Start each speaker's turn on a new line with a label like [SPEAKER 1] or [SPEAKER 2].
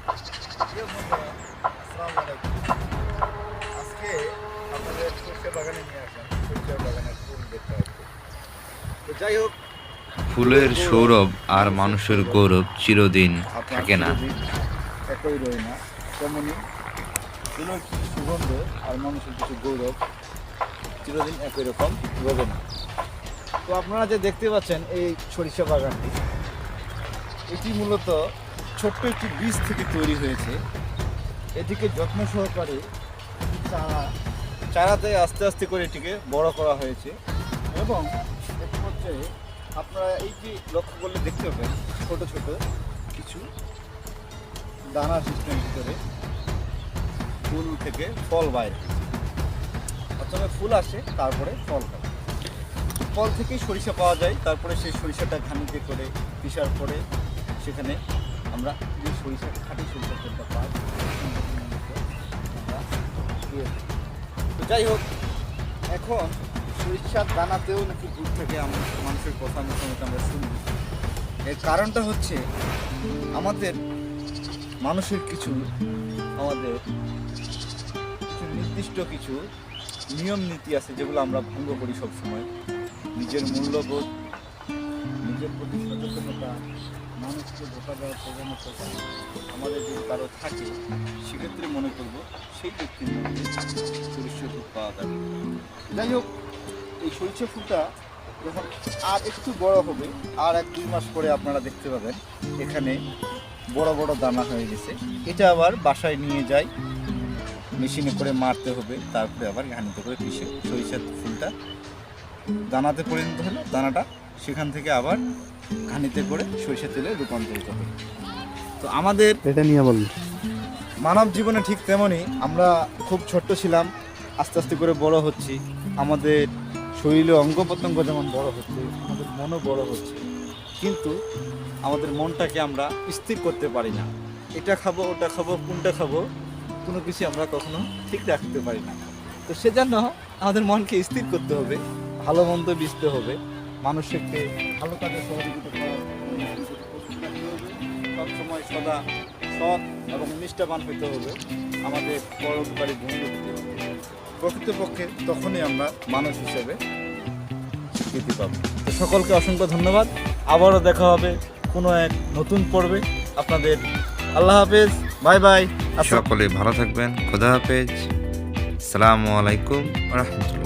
[SPEAKER 1] প্রিয় বন্ধুরা, আসসালামু আলাইকুম। আজকে আপনাদের সরষে বাগানে নিয়ে আসলাম। সরষে বাগানের ফুল দেখতে হবে। তো যাই হোক,
[SPEAKER 2] ফুলের সৌরভ আর মানুষের গৌরব চিরদিন
[SPEAKER 1] আপনার
[SPEAKER 2] থাকে না।
[SPEAKER 1] চিরদিন একই রয়ে না, তেমনি ফুলের কিছু সুগন্ধ আর মানুষের কিছু গৌরব চিরদিন একই রকম রবে না। তো আপনারা যে দেখতে পাচ্ছেন এই সরিষা বাগানটি, এটি মূলত ছোট্ট একটি বীজ থেকে তৈরি হয়েছে। এটিকে যত্ন সহকারে চারাতে আস্তে আস্তে করে এটিকে বড় করা হয়েছে এবং এটি হচ্ছে আপনারা এই যে লক্ষ্য করলে দেখতে পাবেন ছোট ছোট কিছু দানা সিস্টেম ভিতরে ফুল থেকে ফল বাইরে। প্রথমে ফুল আসে, তারপরে ফল হয়। ফল থেকেই সরিষা পাওয়া যায়, তারপরে সেই সরিষাটা ঘানিতে করে পিসার পরে সেখানে আমরা যে সরিষা খাঁটি সরিষা তেলটা পাই আমরা দিয়ে দিই। তো যাই হোক, এখন সরিষার দানাতেও নাকি দুধ থেকে মানুষের কথা মোটামুটি আমরা শুনি। এর কারণটা হচ্ছে আমাদের মানুষের কিছু নির্দিষ্ট কিছু নিয়ম নীতি আছে যেগুলো আমরা ভঙ্গ করি সবসময়। নিজের মূল্যবোধ, নিজের প্রতি সচেতনতা, মানুষকে ধোকা দেওয়ার প্রবণতা আমাদের যদি কারো থাকে, সেক্ষেত্রে মনে করব সেই ব্যক্তির মধ্যে সরিষা ফুল পাওয়া যাবে। যাই হোক, এই সরিষা ফুলটা যখন আর একটু বড় হবে, আর 1-2 মাস পরে আপনারা দেখতে পাবেন এখানে বড় বড় দানা হয়ে গেছে। এটা আবার বাসায় নিয়ে যাই, মেশিনে করে মারতে হবে, তারপরে আবার ঘানিতে করে পিষে সরিষার ফুলটা দানাতে পরিণত হলো। দানাটা সেখান থেকে আবার ঘানিতে করে সরিষা তেলে রূপান্তরিত হবে। তো আমাদের
[SPEAKER 3] এটা নিয়ে বলুন।
[SPEAKER 1] মানব জীবনে ঠিক তেমনই, আমরা খুব ছোট্ট ছিলাম, আস্তে আস্তে করে বড় হচ্ছি। আমাদের শরীরে অঙ্গ প্রত্যঙ্গ যেমন বড় হচ্ছে, আমাদের মনও বড় হচ্ছে, কিন্তু আমাদের মনটাকে আমরা স্থির করতে পারি না। এটা খাবো, ওটা খাবো, কোনটা খাবো, কোনো কিছু আমরা কখনো ঠিক রাখতে পারি না। তো সেজন্য আমাদের মনকে স্থির করতে হবে, ভালো মন্দ বুঝতে হবে, মানুষকে ভালো কাজে সহযোগিতা করার সবসময় সদা সৎ এবং নিষ্ঠাবান হতে হবে, আমাদের পরোপকারী বন্ধু হতে হবে। প্রকৃতপক্ষে তখনই আমরা মানুষ হিসেবে স্বীকৃতি পাব। তো সকলকে অসংখ্য ধন্যবাদ। আবারও দেখা হবে কোনো এক নতুন পর্বে। আপনাদের আল্লাহ হাফেজ, বাই বাই।
[SPEAKER 2] সকলে ভালো থাকবেন। খোদা হাফেজ। আসসালামু আলাইকুম ওয়া রাহমাতুল্লাহ।